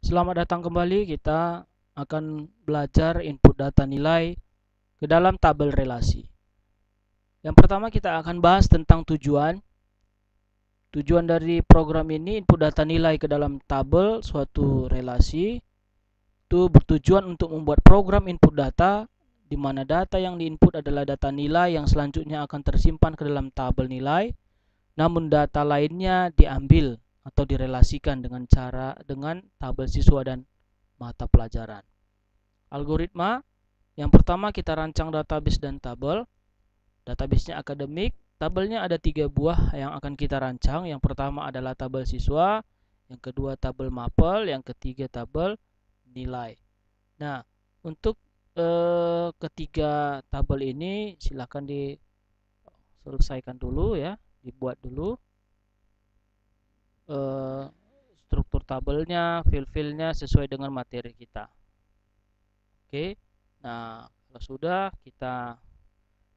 Selamat datang kembali. Kita akan belajar input data nilai ke dalam tabel relasi. Yang pertama kita akan bahas tentang tujuan. Tujuan dari program ini input data nilai ke dalam tabel suatu relasi itu bertujuan untuk membuat program input data di mana data yang diinput adalah data nilai yang selanjutnya akan tersimpan ke dalam tabel nilai, namun data lainnya diambil atau direlasikan dengan tabel siswa dan mata pelajaran. Algoritma yang pertama kita rancang database dan tabel. Database-nya akademik, tabelnya ada 3 buah yang akan kita rancang. Yang pertama adalah tabel siswa, yang kedua tabel mapel, yang ketiga tabel nilai. Nah, untuk ketiga tabel ini silahkan diselesaikan dulu ya, dibuat dulu struktur tabelnya, fill-fillnya sesuai dengan materi kita. Oke, nah kalau sudah kita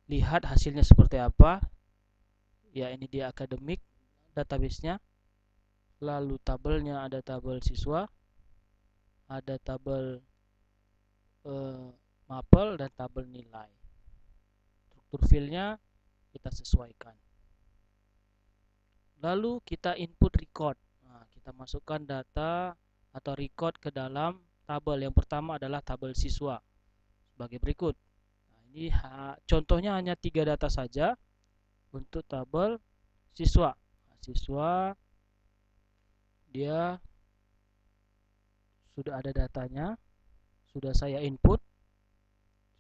lihat hasilnya seperti apa. Ya, ini dia akademik database-nya. Lalu tabelnya ada tabel siswa, ada tabel mapel dan tabel nilai. Struktur fillnya kita sesuaikan. Lalu kita input record. Nah, kita masukkan data atau record ke dalam tabel. Yang pertama adalah tabel siswa sebagai berikut. Nah, ini contohnya hanya 3 data saja untuk tabel siswa. Nah, siswa dia sudah ada datanya, sudah saya input.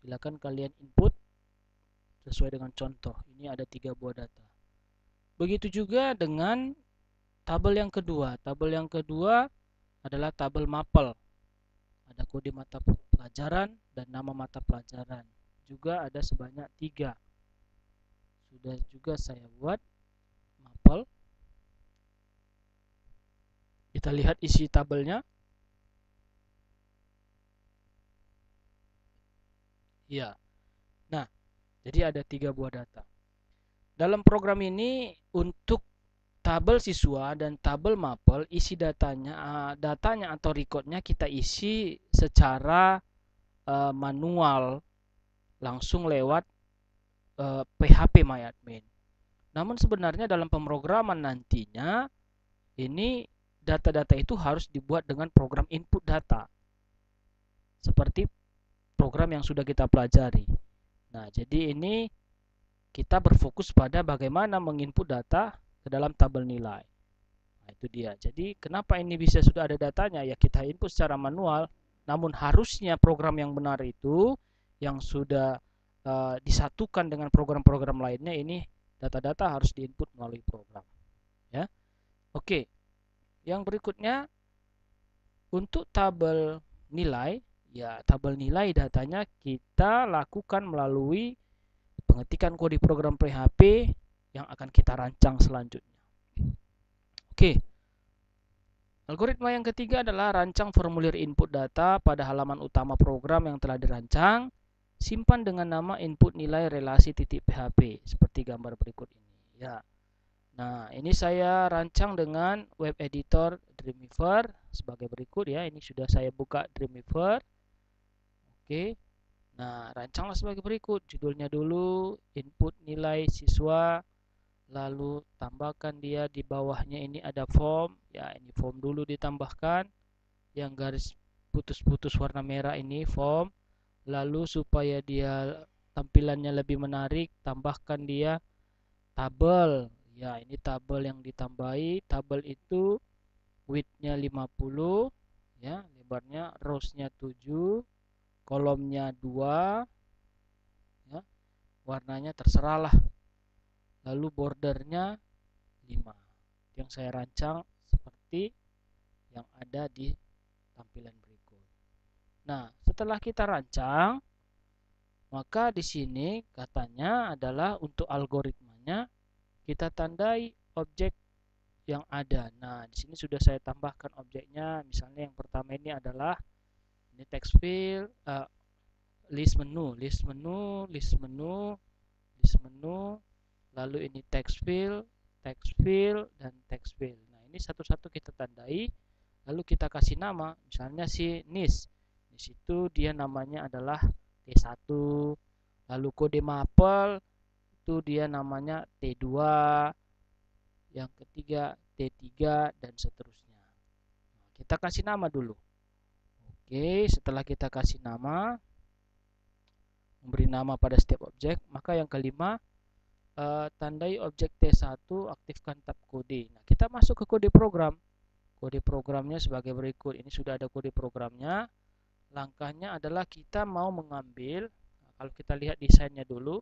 Silakan kalian input sesuai dengan contoh. Ini ada 3 buah data. Begitu juga dengan tabel yang kedua. Tabel yang kedua adalah tabel mapel. Ada kode mata pelajaran dan nama mata pelajaran. Juga ada sebanyak 3. Sudah juga saya buat mapel. Kita lihat isi tabelnya. Ya. Nah, jadi ada 3 buah data. Dalam program ini untuk tabel siswa dan tabel mapel, isi datanya atau recordnya kita isi secara manual langsung lewat PHP MyAdmin. Namun sebenarnya dalam pemrograman nantinya ini data-data itu harus dibuat dengan program input data seperti program yang sudah kita pelajari. Nah, jadi ini kita berfokus pada bagaimana menginput data ke dalam tabel nilai. Nah, itu dia. Jadi kenapa ini bisa sudah ada datanya? Ya kita input secara manual, namun harusnya program yang benar itu yang sudah disatukan dengan program-program lainnya, ini data-data harus diinput melalui program. Ya, oke. Yang berikutnya untuk tabel nilai, ya tabel nilai datanya kita lakukan melalui pengetikan kode program PHP yang akan kita rancang selanjutnya. Oke. Algoritma yang ketiga adalah rancang formulir input data pada halaman utama program yang telah dirancang. Simpan dengan nama input nilai relasi titik PHP seperti gambar berikut ini. Ya. Nah, ini saya rancang dengan web editor Dreamweaver sebagai berikut ya. Ini sudah saya buka Dreamweaver. Oke. Nah, rancanglah sebagai berikut. Judulnya dulu input nilai siswa, lalu tambahkan dia di bawahnya ini ada form. Ya, ini form dulu ditambahkan. Yang garis putus-putus warna merah ini form. Lalu supaya dia tampilannya lebih menarik, tambahkan dia tabel. Ya, ini tabel yang ditambahi. Tabel itu width-nya 50, ya, lebarnya, rows-nya 7, kolomnya 2, ya. Warnanya terserahlah. Lalu bordernya 5. Yang saya rancang seperti yang ada di tampilan berikut. Nah, setelah kita rancang, maka di sini katanya adalah untuk algoritmanya kita tandai objek yang ada. Nah, di sini sudah saya tambahkan objeknya. Misalnya yang pertama ini adalah ini text field, list menu, list menu, list menu, list menu. Lalu ini text field, dan text field. Nah, ini satu-satu kita tandai. lalu kita kasih nama, misalnya si NIS. Di situ dia namanya adalah T1, lalu kode mapel itu dia namanya T2, yang ketiga T3 dan seterusnya. Nah, kita kasih nama dulu. Oke, setelah kita kasih nama, memberi nama pada setiap objek, maka yang kelima, tandai objek T1, aktifkan tab kode. Nah, kita masuk ke kode program. Kode programnya sebagai berikut. Ini sudah ada kode programnya. Langkahnya adalah kita mau mengambil, nah, kalau kita lihat desainnya dulu,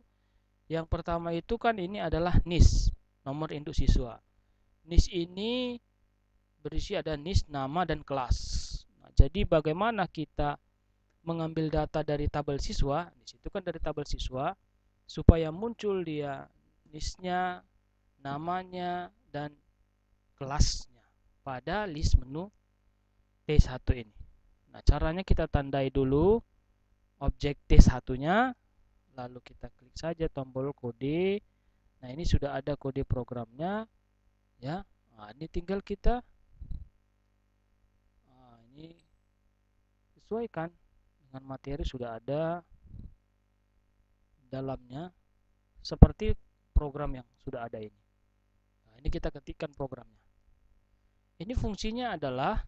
yang pertama itu kan ini adalah NIS, nomor induk siswa. NIS ini berisi ada NIS, nama, dan kelas. Nah, jadi bagaimana kita mengambil data dari tabel siswa? Di situ kan dari tabel siswa, supaya muncul dia NIS-nya, namanya, dan kelasnya pada list menu T1 ini. Nah, caranya kita tandai dulu objek T1-nya, lalu kita klik saja tombol kode. Nah, ini sudah ada kode programnya, ya. Nah, ini tinggal kita ini sesuaikan dengan materi sudah ada dalamnya seperti program yang sudah ada ini. Nah, ini kita ketikkan programnya. Ini fungsinya adalah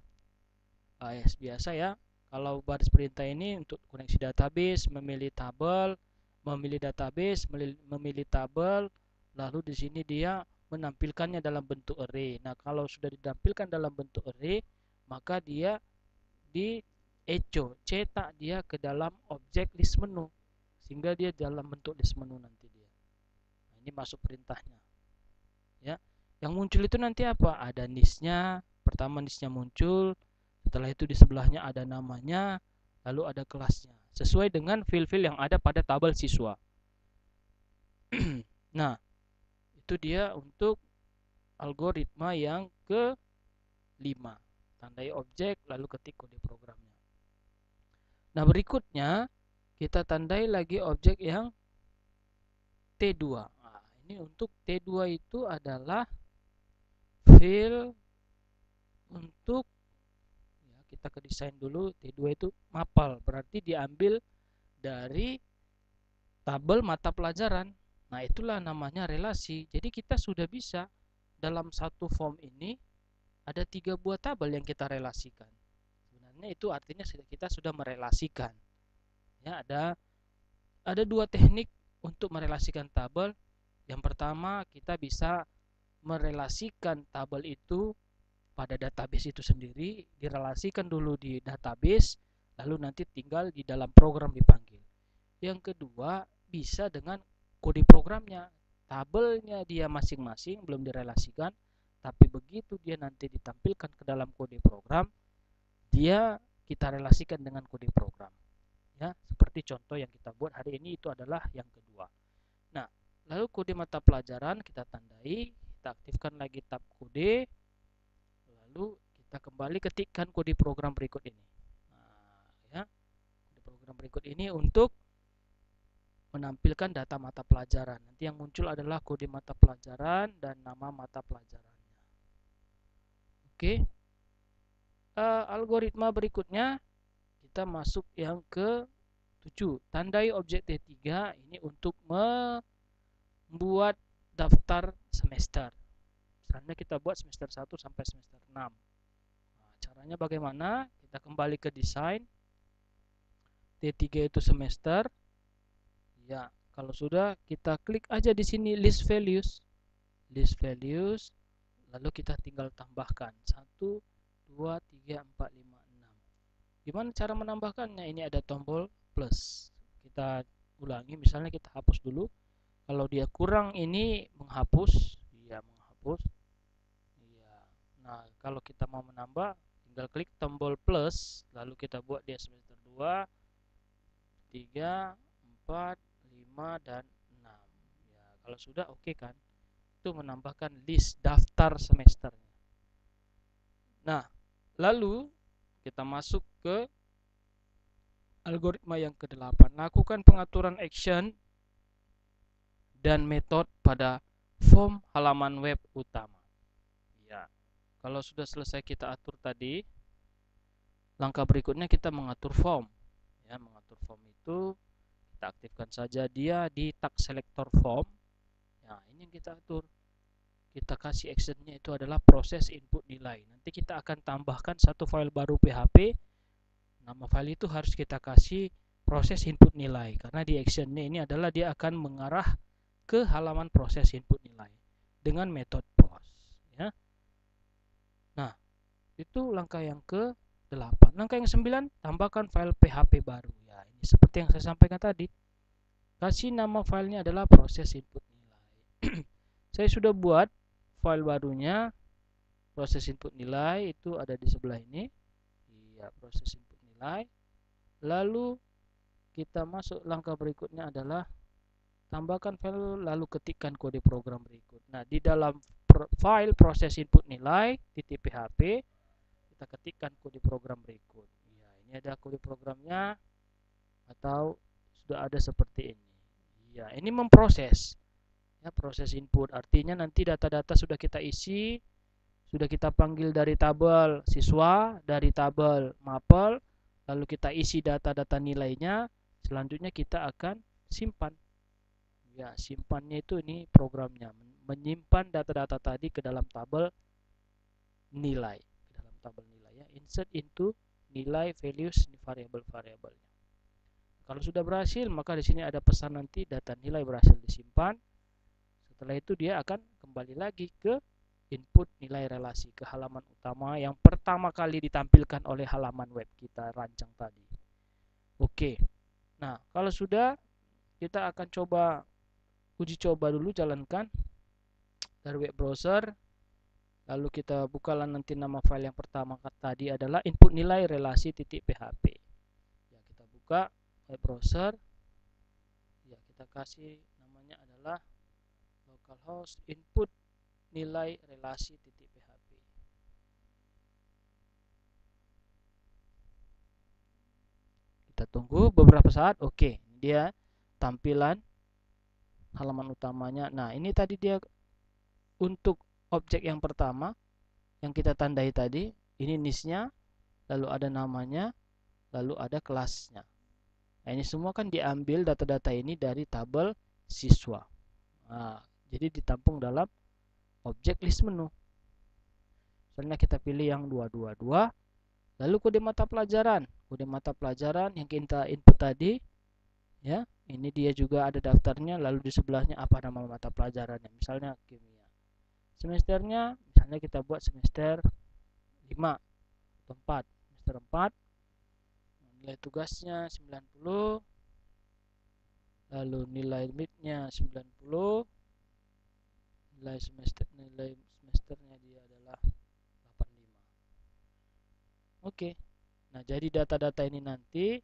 biasa ya. Kalau baris perintah ini untuk koneksi database, memilih tabel, memilih tabel, lalu di sini dia menampilkannya dalam bentuk array. Nah, kalau sudah ditampilkan dalam bentuk array, maka dia di echo, cetak dia ke dalam objek list menu, sehingga dia dalam bentuk list menu nanti dia. Nah, ini masuk perintahnya. Ya, yang muncul itu nanti apa? Ada NIS-nya, pertama NIS-nya muncul, setelah itu di sebelahnya ada namanya, lalu ada kelasnya, sesuai dengan fil-fil yang ada pada tabel siswa. Nah, itu dia untuk algoritma yang ke-5. Tandai objek, lalu ketik kode programnya. Nah, berikutnya kita tandai lagi objek yang T2. Nah, ini untuk T2 itu adalah fil untuk, ya, kita ke desain dulu. T2 itu mapel, berarti diambil dari tabel mata pelajaran. Nah, itulah namanya relasi. Jadi kita sudah bisa dalam satu form ini ada 3 buah tabel yang kita relasikan. Sebenarnya itu artinya kita sudah merelasikan. Ya, ada 2 teknik untuk merelasikan tabel. Yang pertama, kita bisa merelasikan tabel itu pada database itu sendiri, direlasikan dulu di database, lalu nanti tinggal di dalam program dipanggil. Yang kedua, bisa dengan kode programnya. Tabelnya dia masing-masing belum direlasikan, tapi begitu dia nanti ditampilkan ke dalam kode program, dia kita relasikan dengan kode program. Ya, seperti contoh yang kita buat hari ini itu adalah yang kedua. Nah, lalu kode mata pelajaran kita tandai, kita aktifkan lagi tab kode, lalu kita kembali ketikkan kode program berikut ini. Nah, ya, kode program berikut ini untuk menampilkan data mata pelajaran. Nanti yang muncul adalah kode mata pelajaran dan nama mata pelajarannya. Oke. Algoritma berikutnya kita masuk yang ke 7. Tandai objek T3 ini untuk membuat daftar semester. Misalnya kita buat semester 1 sampai semester 6. Nah, caranya bagaimana? Kita kembali ke desain. T3 itu semester. Ya, kalau sudah kita klik aja di sini list values. List values, lalu kita tinggal tambahkan 1, 2, 3, 4, 5, 6. Gimana cara menambahkannya? Ini ada tombol plus. Kita ulangi, misalnya kita hapus dulu. Kalau dia kurang ini menghapus, ya menghapus. Ya. Nah, kalau kita mau menambah, tinggal klik tombol plus, lalu kita buat dia semester 2, 3, 4, 5, dan 6. Ya, kalau sudah oke kan? Itu menambahkan list daftar semesternya. Nah, lalu kita masuk ke algoritma yang ke-8. Lakukan pengaturan action dan metode pada form halaman web utama. Ya, kalau sudah selesai kita atur tadi, langkah berikutnya kita mengatur form. Ya, mengatur form itu kita aktifkan saja dia di tag selector form. Nah, ini yang kita atur. Kita kasih actionnya itu adalah proses input nilai. Nanti kita akan tambahkan satu file baru PHP. Nama file itu harus kita kasih proses input nilai, karena di actionnya ini adalah dia akan mengarah ke halaman proses input nilai dengan metode post. Ya. Nah, itu langkah yang ke-8. Langkah yang 9, tambahkan file PHP baru. Ya, ini seperti yang saya sampaikan tadi. Kasih nama filenya adalah proses input nilai. Saya sudah buat file barunya, proses input nilai itu ada di sebelah ini. Iya, proses input nilai. Lalu kita masuk langkah berikutnya adalah tambahkan file lalu ketikkan kode program berikut. Nah, di dalam file proses input nilai .php kita ketikkan kode program berikut. Ya, ini ada kode programnya atau sudah ada seperti ini. Ya, ini memproses. Ya, proses input artinya nanti data-data sudah kita isi, sudah kita panggil dari tabel siswa, dari tabel mapel, lalu kita isi data-data nilainya, selanjutnya kita akan simpan. Ya, simpannya itu ini programnya, menyimpan data-data tadi ke dalam tabel nilai, ke dalam tabel nilai ya, insert into nilai values variabel-variabelnya. Kalau sudah berhasil, maka di sini ada pesan nanti data nilai berhasil disimpan. Setelah itu dia akan kembali lagi ke input nilai relasi, ke halaman utama yang pertama kali ditampilkan oleh halaman web kita rancang tadi. Oke. Nah, kalau sudah, kita akan coba uji coba dulu, jalankan dari web browser. Lalu kita bukalah nanti nama file yang pertama tadi adalah input nilai relasi.php. Ya, kita buka web browser. Ya, kita kasih namanya adalah localhost input nilai relasi.php. Kita tunggu beberapa saat. Oke, dia tampilan halaman utamanya. Nah, ini tadi dia untuk objek yang pertama yang kita tandai tadi, ini niche-nya, lalu ada namanya, lalu ada kelasnya. Nah, ini semua kan diambil data-data ini dari tabel siswa. Nah, jadi ditampung dalam objek list menu. Misalnya kita pilih yang 222, lalu kode mata pelajaran. Kode mata pelajaran yang kita input tadi, ya, ini dia juga ada daftarnya, lalu di sebelahnya apa nama mata pelajarannya. Misalnya kimia. Semesternya, misalnya kita buat semester 5 atau 4. Semester 4, nilai tugasnya 90, lalu nilai midnya 90, nilai semesternya dia adalah 85. Oke. Nah, jadi data-data ini nanti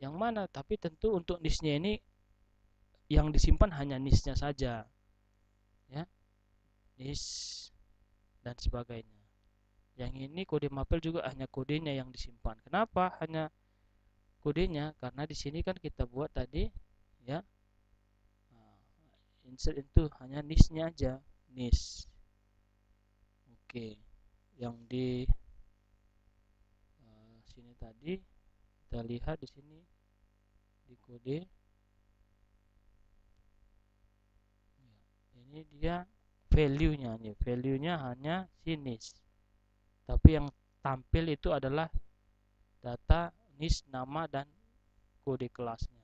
yang mana? Tapi tentu untuk niche-nya ini yang disimpan hanya niche-nya saja. Ya. Niche dan sebagainya. Yang ini kode mapel juga hanya kodenya yang disimpan. Kenapa hanya kodenya? Karena di sini kan kita buat tadi, ya, insert itu hanya niche-nya aja, niche. Oke, yang di sini tadi kita lihat di sini di kode, ini dia value-nya nih, value-nya hanya si niche. Tapi yang tampil itu adalah data niche, nama dan kode kelasnya.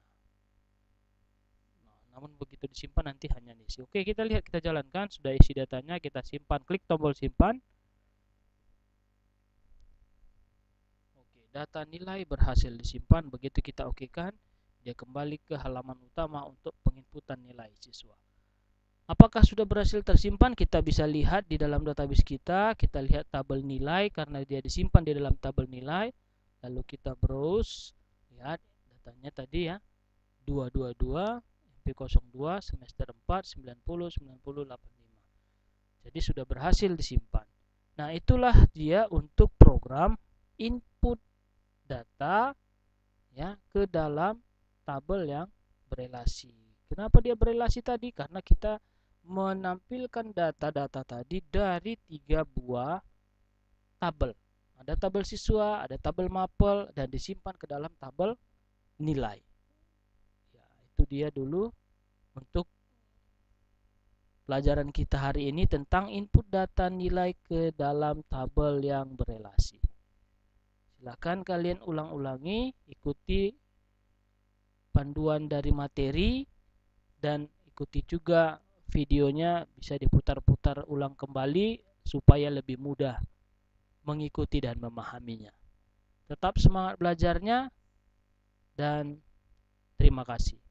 Nah, namun begitu disimpan nanti hanya niche. Oke, kita lihat, kita jalankan, sudah isi datanya, kita simpan, klik tombol simpan. Oke, data nilai berhasil disimpan. Begitu kita okekan, dia kembali ke halaman utama untuk penginputan nilai siswa. Apakah sudah berhasil tersimpan? Kita bisa lihat di dalam database kita. Kita lihat tabel nilai karena dia disimpan di dalam tabel nilai. Lalu kita browse, lihat datanya tadi ya, 222 MP02 semester 4 90 90 85. Jadi sudah berhasil disimpan. Nah, itulah dia untuk program input data, ya, ke dalam tabel yang berelasi. Kenapa dia berelasi tadi? Karena kita menampilkan data-data tadi dari 3 buah tabel. Ada tabel siswa, ada tabel mapel, dan disimpan ke dalam tabel nilai. Ya, itu dia dulu untuk pelajaran kita hari ini tentang input data nilai ke dalam tabel yang berelasi. Silakan kalian ulang-ulangi, ikuti panduan dari materi, dan ikuti juga videonya, bisa diputar-putar ulang kembali supaya lebih mudah mengikuti dan memahaminya. Tetap semangat belajarnya dan terima kasih.